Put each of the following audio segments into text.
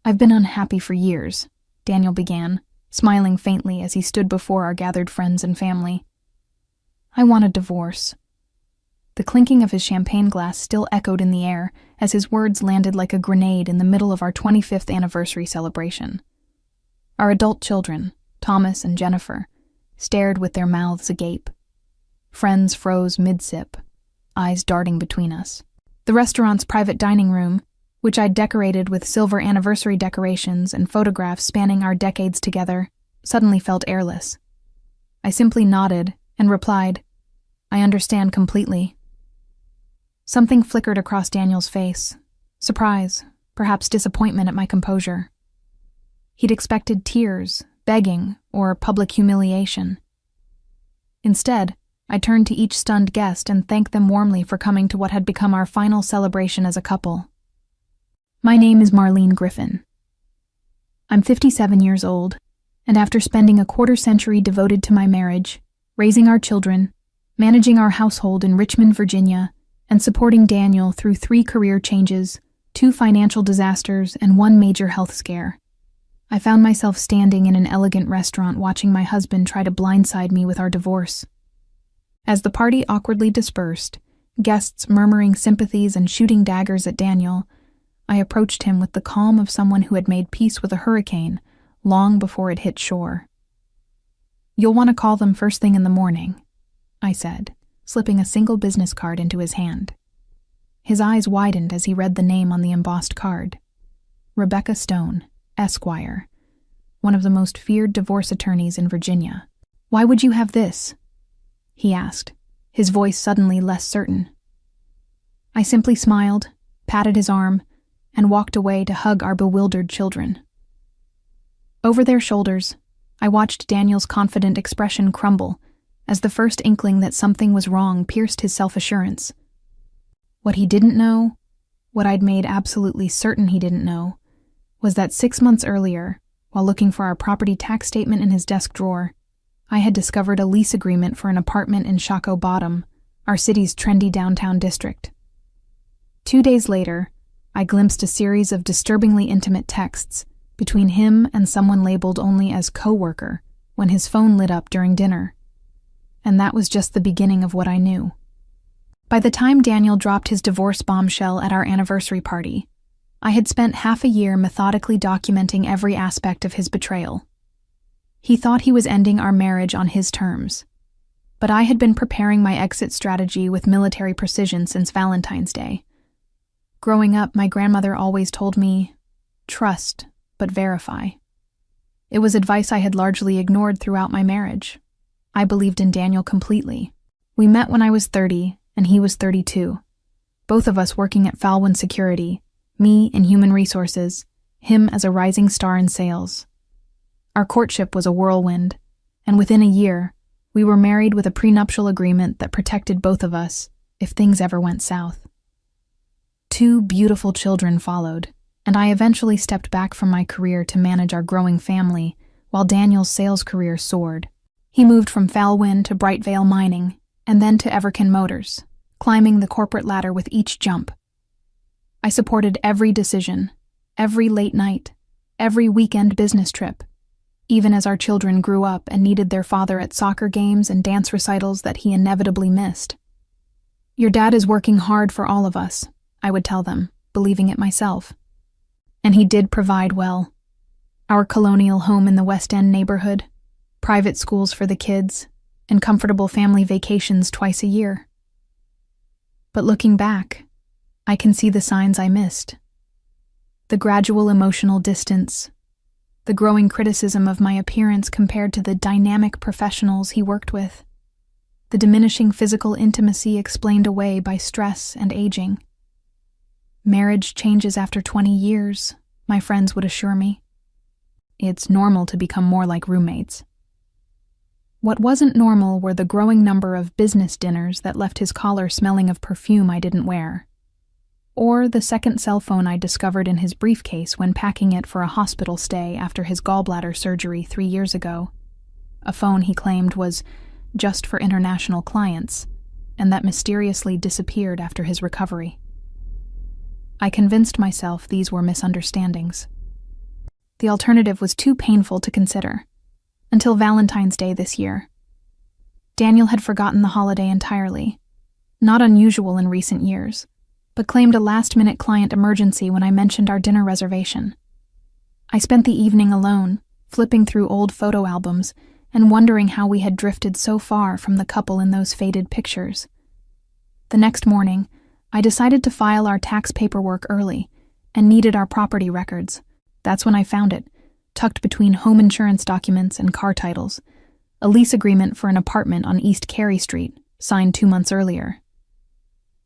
"I've been unhappy for years," Daniel began, smiling faintly as he stood before our gathered friends and family. "I want a divorce." The clinking of his champagne glass still echoed in the air as his words landed like a grenade in the middle of our 25th anniversary celebration. Our adult children, Thomas and Jennifer, stared with their mouths agape. Friends froze mid-sip, eyes darting between us. The restaurant's private dining room, which I'd decorated with silver anniversary decorations and photographs spanning our decades together, suddenly felt airless. I simply nodded and replied, "I understand completely." Something flickered across Daniel's face. Surprise, perhaps disappointment at my composure. He'd expected tears, begging, or public humiliation. Instead, I turned to each stunned guest and thanked them warmly for coming to what had become our final celebration as a couple. My name is Marlene Griffin. I'm 57 years old, and after spending a quarter-century devoted to my marriage, raising our children, managing our household in Richmond, Virginia, and supporting Daniel through 3 career changes, 2 financial disasters, and 1 major health scare, I found myself standing in an elegant restaurant watching my husband try to blindside me with our divorce. As the party awkwardly dispersed, guests murmuring sympathies and shooting daggers at Daniel, I approached him with the calm of someone who had made peace with a hurricane long before it hit shore. "You'll want to call them first thing in the morning," I said, slipping a single business card into his hand. His eyes widened as he read the name on the embossed card. Rebecca Stone, Esquire, one of the most feared divorce attorneys in Virginia. "Why would you have this?" he asked, his voice suddenly less certain. I simply smiled, patted his arm, and walked away to hug our bewildered children. Over their shoulders, I watched Daniel's confident expression crumble as the first inkling that something was wrong pierced his self-assurance. What he didn't know, what I'd made absolutely certain he didn't know, was that 6 months earlier, while looking for our property tax statement in his desk drawer, I had discovered a lease agreement for an apartment in Shockoe Bottom, our city's trendy downtown district. 2 days later, I glimpsed a series of disturbingly intimate texts between him and someone labeled only as co-worker when his phone lit up during dinner. And that was just the beginning of what I knew. By the time Daniel dropped his divorce bombshell at our anniversary party, I had spent half a year methodically documenting every aspect of his betrayal. He thought he was ending our marriage on his terms, but I had been preparing my exit strategy with military precision since Valentine's Day. Growing up, my grandmother always told me, "Trust, but verify." It was advice I had largely ignored throughout my marriage. I believed in Daniel completely. We met when I was 30, and he was 32. Both of us working at Falwyn Security, me in human resources, him as a rising star in sales. Our courtship was a whirlwind, and within a year, we were married with a prenuptial agreement that protected both of us if things ever went south. 2 beautiful children followed, and I eventually stepped back from my career to manage our growing family while Daniel's sales career soared. He moved from Falwyn to Brightvale Mining, and then to Everkin Motors, climbing the corporate ladder with each jump. I supported every decision, every late night, every weekend business trip, even as our children grew up and needed their father at soccer games and dance recitals that he inevitably missed. "Your dad is working hard for all of us," I would tell them, believing it myself. And he did provide well. Our colonial home in the West End neighborhood, private schools for the kids, and comfortable family vacations twice a year. But looking back, I can see the signs I missed. The gradual emotional distance, the growing criticism of my appearance compared to the dynamic professionals he worked with, the diminishing physical intimacy explained away by stress and aging. Marriage changes after 20 years, my friends would assure me. It's normal to become more like roommates. What wasn't normal were the growing number of business dinners that left his collar smelling of perfume I didn't wear, or the second cell phone I discovered in his briefcase when packing it for a hospital stay after his gallbladder surgery 3 years ago. A phone he claimed was just for international clients, and that mysteriously disappeared after his recovery. I convinced myself these were misunderstandings. The alternative was too painful to consider. Until Valentine's Day this year. Daniel had forgotten the holiday entirely. Not unusual in recent years, but claimed a last-minute client emergency when I mentioned our dinner reservation. I spent the evening alone, flipping through old photo albums and wondering how we had drifted so far from the couple in those faded pictures. The next morning, I decided to file our tax paperwork early and needed our property records. That's when I found it, tucked between home insurance documents and car titles, a lease agreement for an apartment on East Carey Street, signed 2 months earlier.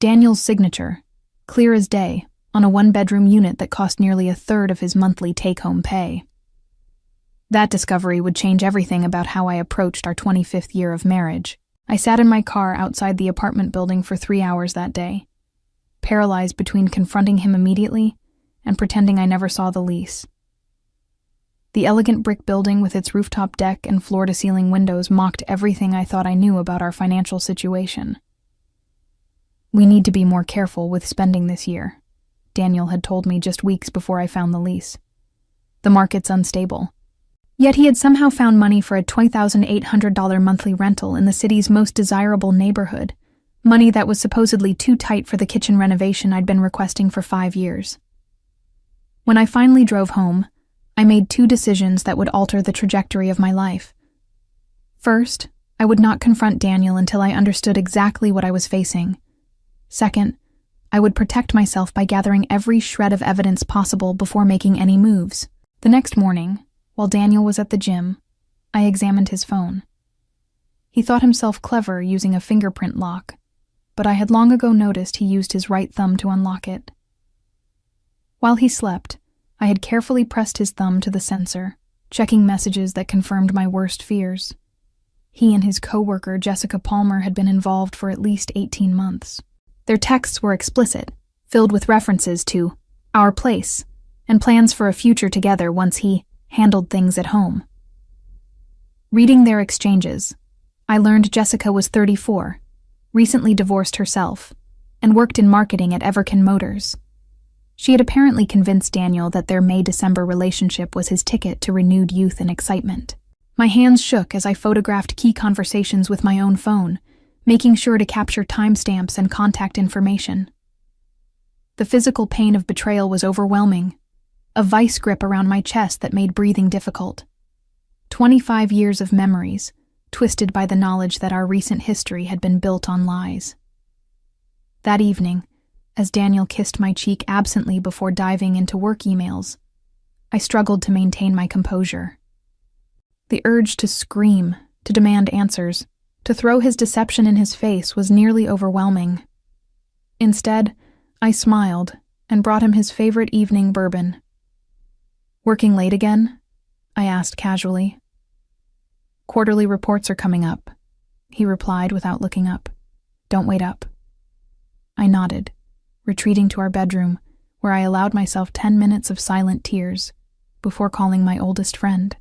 Daniel's signature, clear as day, on a one-bedroom unit that cost nearly a third of his monthly take-home pay. That discovery would change everything about how I approached our 25th year of marriage. I sat in my car outside the apartment building for 3 hours that day, paralyzed between confronting him immediately and pretending I never saw the lease. The elegant brick building with its rooftop deck and floor-to-ceiling windows mocked everything I thought I knew about our financial situation. "We need to be more careful with spending this year," Daniel had told me just weeks before I found the lease. "The market's unstable." Yet he had somehow found money for a $20,800 monthly rental in the city's most desirable neighborhood, money that was supposedly too tight for the kitchen renovation I'd been requesting for 5 years. When I finally drove home, I made 2 decisions that would alter the trajectory of my life. First, I would not confront Daniel until I understood exactly what I was facing. Second, I would protect myself by gathering every shred of evidence possible before making any moves. The next morning, while Daniel was at the gym, I examined his phone. He thought himself clever using a fingerprint lock, but I had long ago noticed he used his right thumb to unlock it. While he slept, I had carefully pressed his thumb to the sensor, checking messages that confirmed my worst fears. He and his coworker, Jessica Palmer, had been involved for at least 18 months. Their texts were explicit, filled with references to our place and plans for a future together once he handled things at home. Reading their exchanges, I learned Jessica was 34, recently divorced herself, and worked in marketing at Everken Motors. She had apparently convinced Daniel that their May-December relationship was his ticket to renewed youth and excitement. My hands shook as I photographed key conversations with my own phone, making sure to capture timestamps and contact information. The physical pain of betrayal was overwhelming, a vice grip around my chest that made breathing difficult. 25 years of memories, twisted by the knowledge that our recent history had been built on lies. That evening, as Daniel kissed my cheek absently before diving into work emails, I struggled to maintain my composure. The urge to scream, to demand answers, to throw his deception in his face was nearly overwhelming. Instead, I smiled and brought him his favorite evening bourbon. "Working late again?" I asked casually. "Quarterly reports are coming up," he replied without looking up. "Don't wait up." I nodded, retreating to our bedroom, where I allowed myself 10 minutes of silent tears before calling my oldest friend,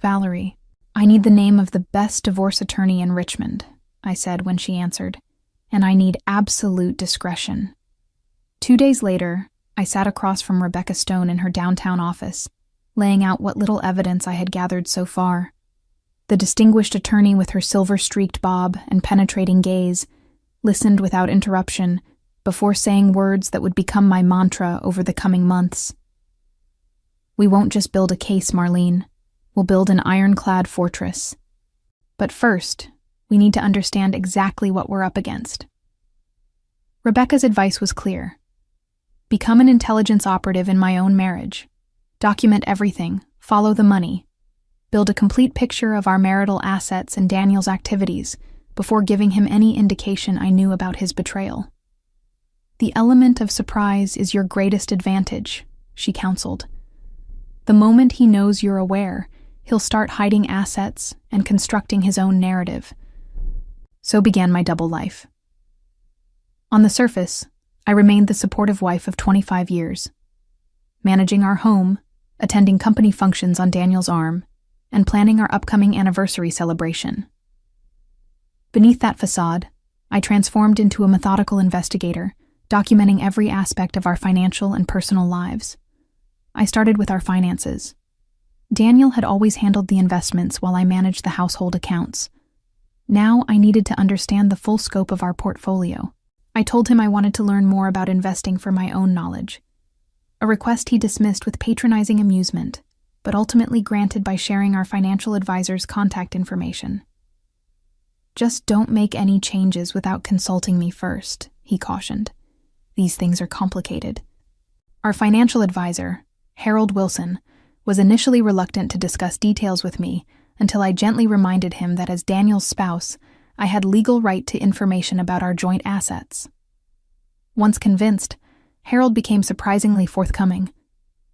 Valerie. "I need the name of the best divorce attorney in Richmond," I said when she answered, "and I need absolute discretion." 2 days later, I sat across from Rebecca Stone in her downtown office, laying out what little evidence I had gathered so far. The distinguished attorney with her silver-streaked bob and penetrating gaze listened without interruption before saying words that would become my mantra over the coming months. "We won't just build a case, Marlene. We'll build an ironclad fortress. But first, we need to understand exactly what we're up against." Rebecca's advice was clear. Become an intelligence operative in my own marriage. Document everything, follow the money. Build a complete picture of our marital assets and Daniel's activities before giving him any indication I knew about his betrayal. "The element of surprise is your greatest advantage," she counseled. "The moment he knows you're aware, he'll start hiding assets and constructing his own narrative." So began my double life. On the surface, I remained the supportive wife of 25 years, managing our home, attending company functions on Daniel's arm, and planning our upcoming anniversary celebration. Beneath that facade, I transformed into a methodical investigator, documenting every aspect of our financial and personal lives. I started with our finances. Daniel had always handled the investments while I managed the household accounts. Now I needed to understand the full scope of our portfolio. I told him I wanted to learn more about investing for my own knowledge, a request he dismissed with patronizing amusement, but ultimately granted by sharing our financial advisor's contact information. "Just don't make any changes without consulting me first," he cautioned. "These things are complicated." Our financial advisor, Harold Wilson, was initially reluctant to discuss details with me until I gently reminded him that as Daniel's spouse, I had legal right to information about our joint assets. Once convinced, Harold became surprisingly forthcoming,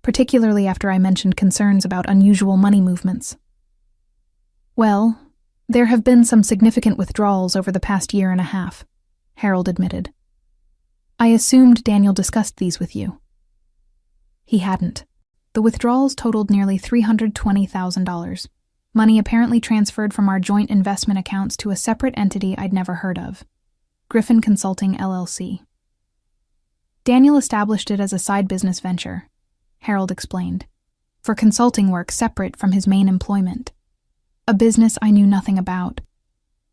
particularly after I mentioned concerns about unusual money movements. "Well, there have been some significant withdrawals over the past year and a half," Harold admitted. "I assumed Daniel discussed these with you." He hadn't. The withdrawals totaled nearly $320,000, money apparently transferred from our joint investment accounts to a separate entity I'd never heard of, Griffin Consulting LLC. "Daniel established it as a side business venture," Harold explained, "for consulting work separate from his main employment. A business I knew nothing about.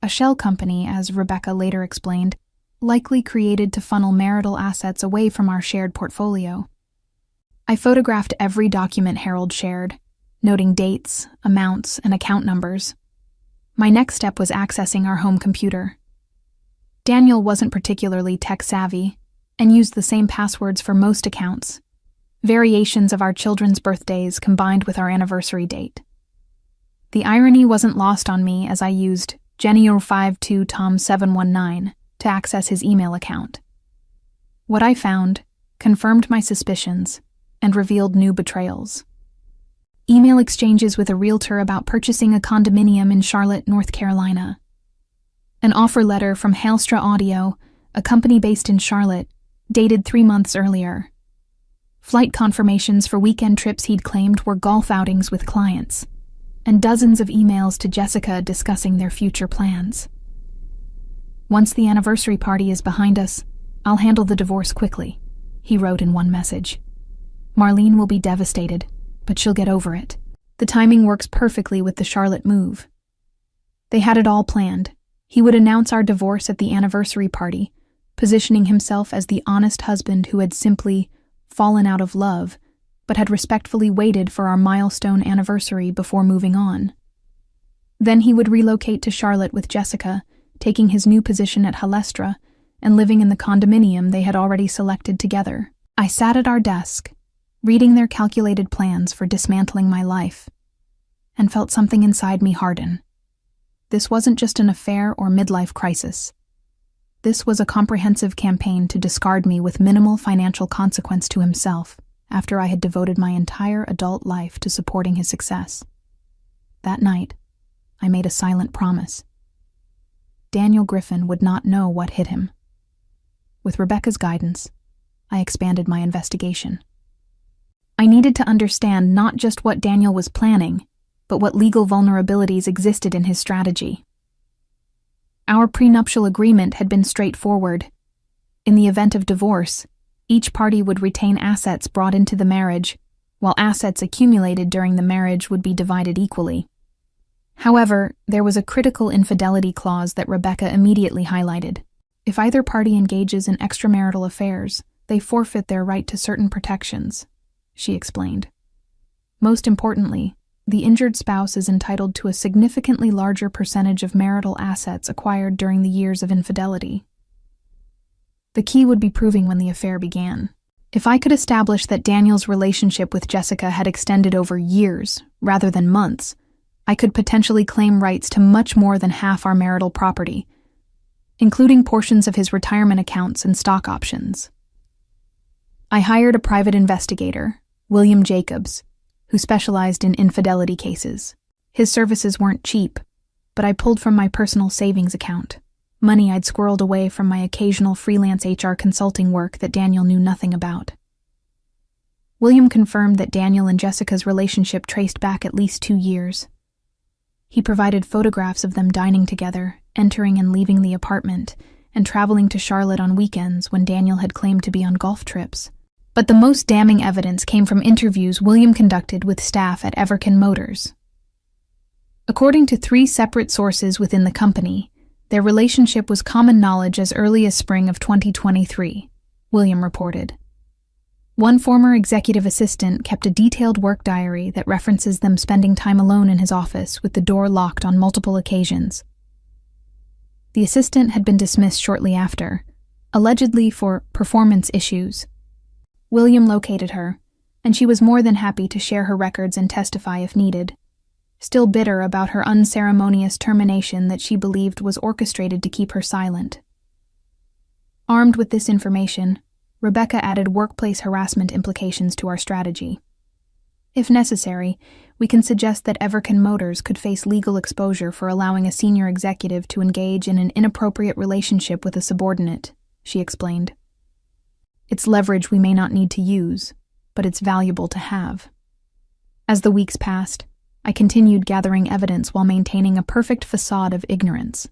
A shell company, as Rebecca later explained, likely created to funnel marital assets away from our shared portfolio." I photographed every document Harold shared, noting dates, amounts, and account numbers. My next step was accessing our home computer. Daniel wasn't particularly tech-savvy and used the same passwords for most accounts, variations of our children's birthdays combined with our anniversary date. The irony wasn't lost on me as I used Genio52Tom719 to access his email account. What I found confirmed my suspicions and revealed new betrayals. Email exchanges with a realtor about purchasing a condominium in Charlotte, North Carolina. An offer letter from Hailstra Audio, a company based in Charlotte, dated 3 months earlier. Flight confirmations for weekend trips he'd claimed were golf outings with clients, and dozens of emails to Jessica discussing their future plans. "Once the anniversary party is behind us, I'll handle the divorce quickly," he wrote in one message. "Marlene will be devastated, but she'll get over it. The timing works perfectly with the Charlotte move." They had it all planned. He would announce our divorce at the anniversary party, positioning himself as the honest husband who had simply fallen out of love, but had respectfully waited for our milestone anniversary before moving on. Then he would relocate to Charlotte with Jessica, taking his new position at Hailstra and living in the condominium they had already selected together. I sat at our desk, reading their calculated plans for dismantling my life, and felt something inside me harden. This wasn't just an affair or midlife crisis. This was a comprehensive campaign to discard me with minimal financial consequence to himself after I had devoted my entire adult life to supporting his success. That night, I made a silent promise. Daniel Griffin would not know what hit him. With Rebecca's guidance, I expanded my investigation. I needed to understand not just what Daniel was planning, but what legal vulnerabilities existed in his strategy. Our prenuptial agreement had been straightforward. In the event of divorce, each party would retain assets brought into the marriage, while assets accumulated during the marriage would be divided equally. However, there was a critical infidelity clause that Rebecca immediately highlighted. If either party engages in extramarital affairs, they forfeit their right to certain protections, she explained. Most importantly, the injured spouse is entitled to a significantly larger percentage of marital assets acquired during the years of infidelity. The key would be proving when the affair began. If I could establish that Daniel's relationship with Jessica had extended over years, rather than months, I could potentially claim rights to much more than half our marital property, including portions of his retirement accounts and stock options. I hired a private investigator, William Jacobs, who specialized in infidelity cases. His services weren't cheap, but I pulled from my personal savings account, money I'd squirreled away from my occasional freelance HR consulting work that Daniel knew nothing about. William confirmed that Daniel and Jessica's relationship traced back at least 2 years. He provided photographs of them dining together, entering and leaving the apartment, and traveling to Charlotte on weekends when Daniel had claimed to be on golf trips. But the most damning evidence came from interviews William conducted with staff at Everken Motors. According to 3 separate sources within the company, their relationship was common knowledge as early as spring of 2023, William reported. One former executive assistant kept a detailed work diary that references them spending time alone in his office with the door locked on multiple occasions. The assistant had been dismissed shortly after, allegedly for performance issues. William located her, and she was more than happy to share her records and testify if needed, still bitter about her unceremonious termination that she believed was orchestrated to keep her silent. Armed with this information, Rebecca added workplace harassment implications to our strategy. If necessary, we can suggest that Everken Motors could face legal exposure for allowing a senior executive to engage in an inappropriate relationship with a subordinate, she explained. It's leverage we may not need to use, but it's valuable to have. As the weeks passed, I continued gathering evidence while maintaining a perfect facade of ignorance.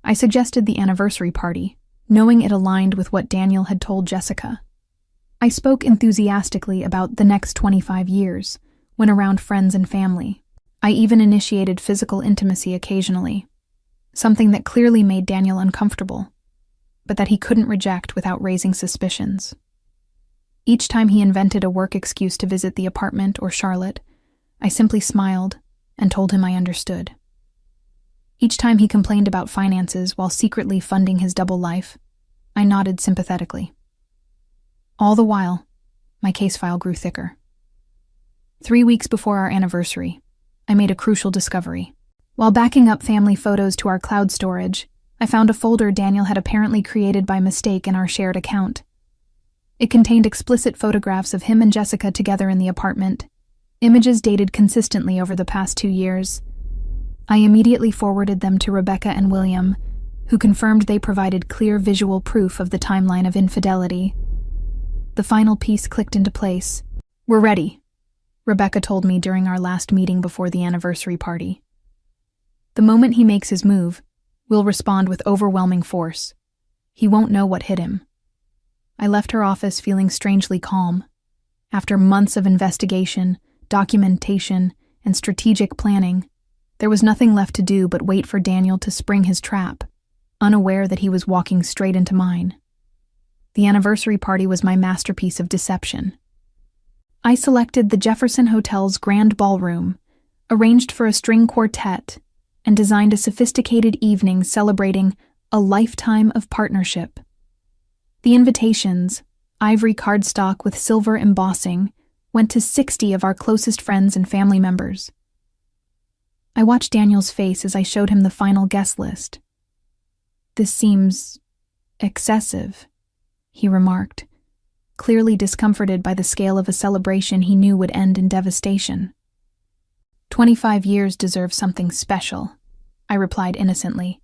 I suggested the anniversary party, knowing it aligned with what Daniel had told Jessica. I spoke enthusiastically about the next 25 years, when around friends and family. I even initiated physical intimacy occasionally, something that clearly made Daniel uncomfortable, but that he couldn't reject without raising suspicions. Each time he invented a work excuse to visit the apartment or Charlotte, I simply smiled and told him I understood. Each time he complained about finances while secretly funding his double life, I nodded sympathetically. All the while, my case file grew thicker. 3 weeks before our anniversary, I made a crucial discovery. While backing up family photos to our cloud storage, I found a folder Daniel had apparently created by mistake in our shared account. It contained explicit photographs of him and Jessica together in the apartment, images dated consistently over the past 2 years. I immediately forwarded them to Rebecca and William, who confirmed they provided clear visual proof of the timeline of infidelity. The final piece clicked into place. "We're ready," Rebecca told me during our last meeting before the anniversary party. "The moment he makes his move, we'll respond with overwhelming force. He won't know what hit him." I left her office feeling strangely calm. After months of investigation, documentation, and strategic planning, there was nothing left to do but wait for Daniel to spring his trap, unaware that he was walking straight into mine. The anniversary party was my masterpiece of deception. I selected the Jefferson Hotel's grand ballroom, arranged for a string quartet, and designed a sophisticated evening celebrating a lifetime of partnership. The invitations, ivory cardstock with silver embossing, went to 60 of our closest friends and family members. I watched Daniel's face as I showed him the final guest list. "This seems excessive," he remarked, clearly discomforted by the scale of a celebration he knew would end in devastation. 25 years deserve something special," I replied innocently.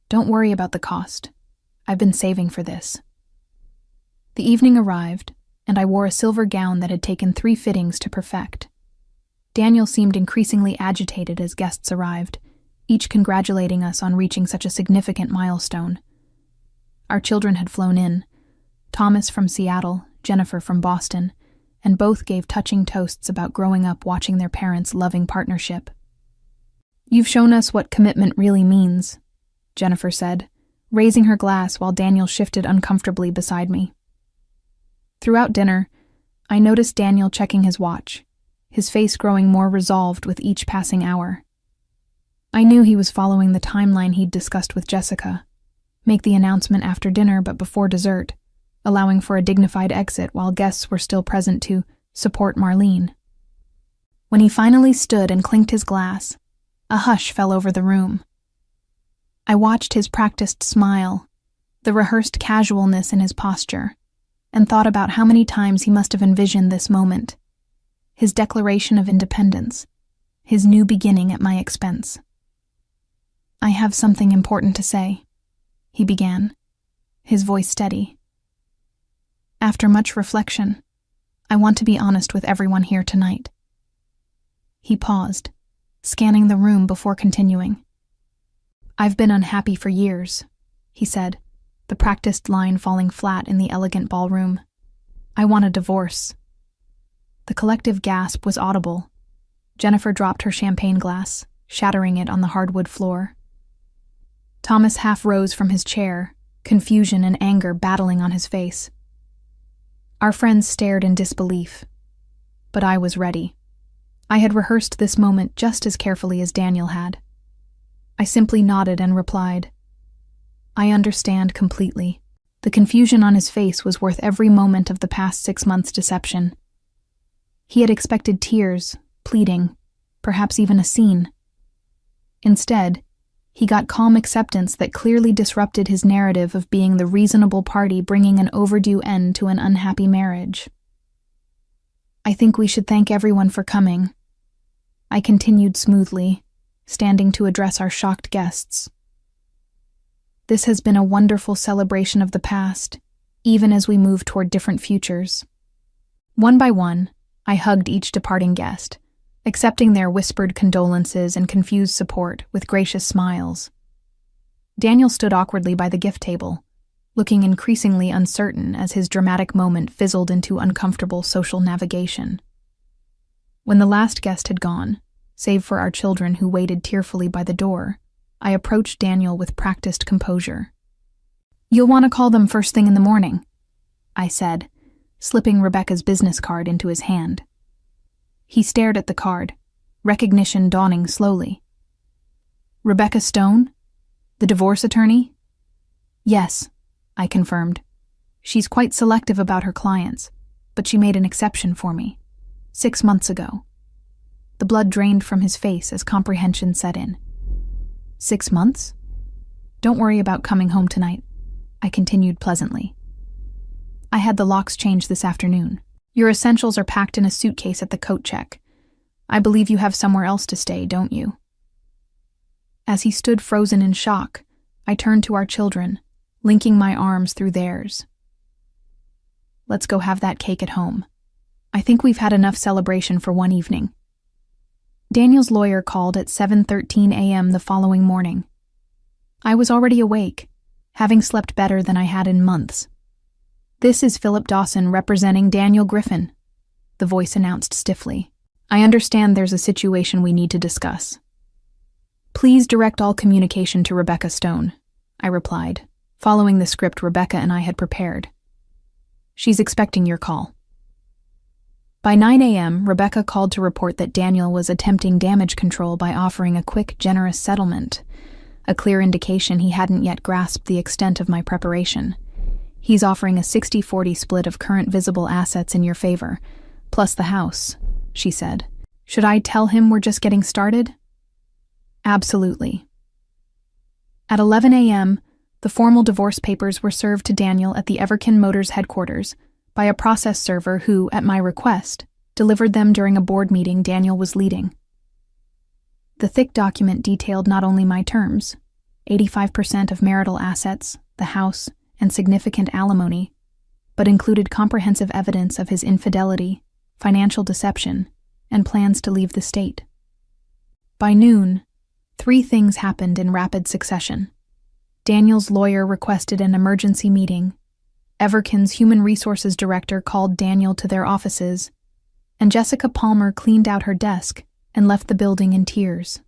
"Don't worry about the cost. I've been saving for this." The evening arrived, and I wore a silver gown that had taken 3 fittings to perfect. Daniel seemed increasingly agitated as guests arrived, each congratulating us on reaching such a significant milestone. Our children had flown in, Thomas from Seattle, Jennifer from Boston, and both gave touching toasts about growing up watching their parents' loving partnership. "You've shown us what commitment really means," Jennifer said, raising her glass while Daniel shifted uncomfortably beside me. Throughout dinner, I noticed Daniel checking his watch, his face growing more resolved with each passing hour. I knew he was following the timeline he'd discussed with Jessica: make the announcement after dinner but before dessert, allowing for a dignified exit while guests were still present to support Marlene. When he finally stood and clinked his glass, a hush fell over the room. I watched his practiced smile, the rehearsed casualness in his posture, and thought about how many times he must have envisioned this moment, his declaration of independence, his new beginning at my expense. "I have something important to say," he began, his voice steady. "After much reflection, I want to be honest with everyone here tonight." He paused, scanning the room before continuing. "I've been unhappy for years," he said, the practiced line falling flat in the elegant ballroom. I want a divorce. The collective gasp was audible. Jennifer dropped her champagne glass, shattering it on the hardwood floor. Thomas half rose from his chair, confusion and anger battling on his face. Our friends stared in disbelief, but I was ready. I had rehearsed this moment just as carefully as Daniel had. I simply nodded and replied, "I understand completely." The confusion on his face was worth every moment of the past 6 months' deception. He had expected tears, pleading, perhaps even a scene. Instead, he got calm acceptance that clearly disrupted his narrative of being the reasonable party bringing an overdue end to an unhappy marriage. "I think we should thank everyone for coming," I continued smoothly, standing to address our shocked guests. "This has been a wonderful celebration of the past, even as we move toward different futures." One by one, I hugged each departing guest, accepting their whispered condolences and confused support with gracious smiles. Daniel stood awkwardly by the gift table, looking increasingly uncertain as his dramatic moment fizzled into uncomfortable social navigation. When the last guest had gone, save for our children who waited tearfully by the door, I approached Daniel with practiced composure. "You'll want to call them first thing in the morning," I said, slipping Rebecca's business card into his hand. He stared at the card, recognition dawning slowly. "Rebecca Stone? The divorce attorney?" "Yes," I confirmed. "She's quite selective about her clients, but she made an exception for me. 6 months ago." The blood drained from his face as comprehension set in. 6 months? "Don't worry about coming home tonight," I continued pleasantly. "I had the locks changed this afternoon. Your essentials are packed in a suitcase at the coat check. I believe you have somewhere else to stay, don't you?" As he stood frozen in shock, I turned to our children, linking my arms through theirs. "Let's go have that cake at home. I think we've had enough celebration for one evening." Daniel's lawyer called at 7:13 a.m. the following morning. I was already awake, having slept better than I had in months. "This is Philip Dawson representing Daniel Griffin," the voice announced stiffly. "I understand there's a situation we need to discuss." "Please direct all communication to Rebecca Stone," I replied, following the script Rebecca and I had prepared. "She's expecting your call." By 9 a.m., Rebecca called to report that Daniel was attempting damage control by offering a quick, generous settlement, a clear indication he hadn't yet grasped the extent of my preparation. "He's offering a 60-40 split of current visible assets in your favor, plus the house," she said. "Should I tell him we're just getting started?" "Absolutely." At 11 a.m., the formal divorce papers were served to Daniel at the Everkin Motors headquarters by a process server who, at my request, delivered them during a board meeting Daniel was leading. The thick document detailed not only my terms, 85% of marital assets, the house, and significant alimony, but included comprehensive evidence of his infidelity, financial deception, and plans to leave the state. By noon, 3 things happened in rapid succession. Daniel's lawyer requested an emergency meeting, Everkin's human resources director called Daniel to their offices, and Jessica Palmer cleaned out her desk and left the building in tears.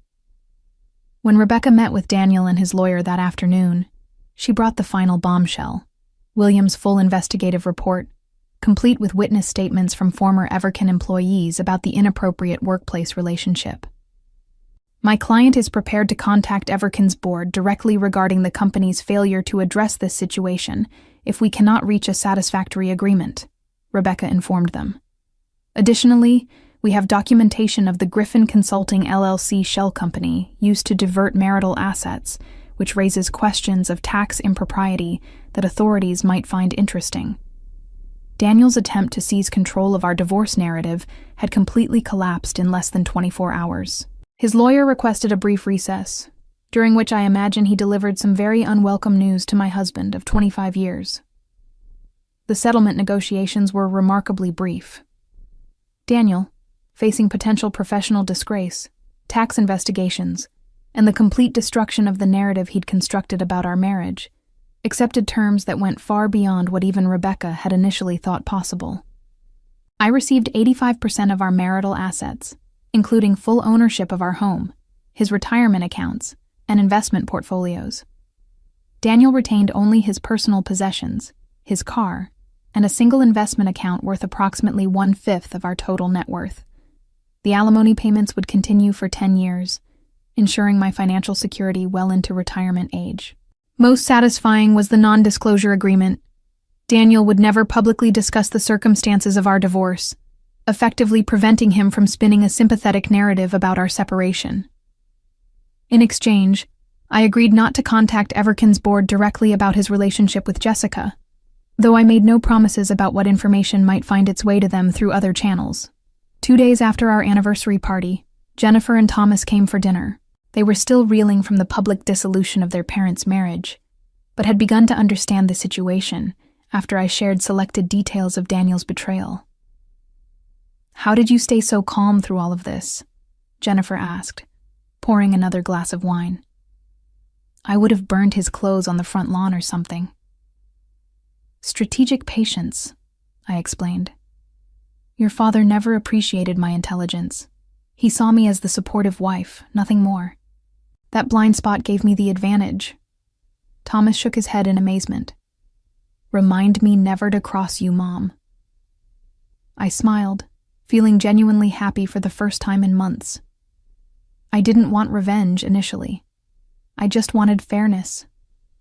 When Rebecca met with Daniel and his lawyer that afternoon, she brought the final bombshell, William's full investigative report, complete with witness statements from former Everkin employees about the inappropriate workplace relationship. "My client is prepared to contact Everkin's board directly regarding the company's failure to address this situation if we cannot reach a satisfactory agreement," Rebecca informed them. "Additionally, we have documentation of the Griffin Consulting LLC shell company used to divert marital assets, which raises questions of tax impropriety that authorities might find interesting." Daniel's attempt to seize control of our divorce narrative had completely collapsed in less than 24 hours. His lawyer requested a brief recess, during which I imagine he delivered some very unwelcome news to my husband of 25 years. The settlement negotiations were remarkably brief. Daniel, facing potential professional disgrace, tax investigations, and the complete destruction of the narrative he'd constructed about our marriage, accepted terms that went far beyond what even Rebecca had initially thought possible. I received 85% of our marital assets, including full ownership of our home, his retirement accounts, and investment portfolios. Daniel retained only his personal possessions, his car, and a single investment account worth approximately 1/5 of our total net worth. The alimony payments would continue for 10 years, ensuring my financial security well into retirement age. Most satisfying was the non-disclosure agreement. Daniel would never publicly discuss the circumstances of our divorce, effectively preventing him from spinning a sympathetic narrative about our separation. In exchange, I agreed not to contact Everkin's board directly about his relationship with Jessica, though I made no promises about what information might find its way to them through other channels. 2 days after our anniversary party, Jennifer and Thomas came for dinner. They were still reeling from the public dissolution of their parents' marriage, but had begun to understand the situation after I shared selected details of Daniel's betrayal. "How did you stay so calm through all of this?" Jennifer asked, pouring another glass of wine. "I would have burned his clothes on the front lawn or something." "Strategic patience," I explained. "Your father never appreciated my intelligence. He saw me as the supportive wife, nothing more. That blind spot gave me the advantage." Thomas shook his head in amazement. "Remind me never to cross you, Mom." I smiled, feeling genuinely happy for the first time in months. I didn't want revenge initially. I just wanted fairness.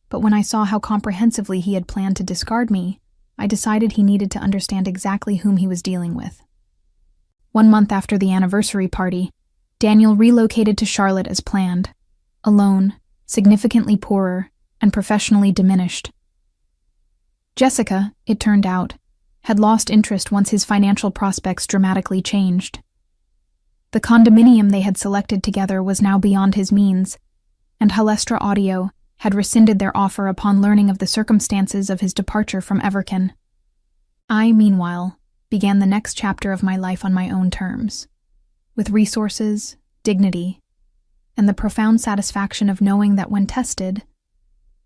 But when I saw how comprehensively he had planned to discard me, I decided he needed to understand exactly whom he was dealing with. 1 month after the anniversary party, Daniel relocated to Charlotte as planned, alone, significantly poorer, and professionally diminished. Jessica, it turned out, had lost interest once his financial prospects dramatically changed. The condominium they had selected together was now beyond his means, and Halestra Audio had rescinded their offer upon learning of the circumstances of his departure from Everkin. I, meanwhile, began the next chapter of my life on my own terms, with resources, dignity, and the profound satisfaction of knowing that when tested,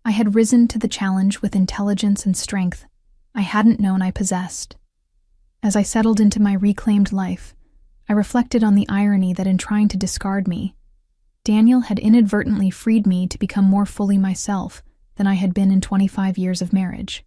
I had risen to the challenge with intelligence and strength I hadn't known I possessed. As I settled into my reclaimed life, I reflected on the irony that in trying to discard me, Daniel had inadvertently freed me to become more fully myself than I had been in 25 years of marriage.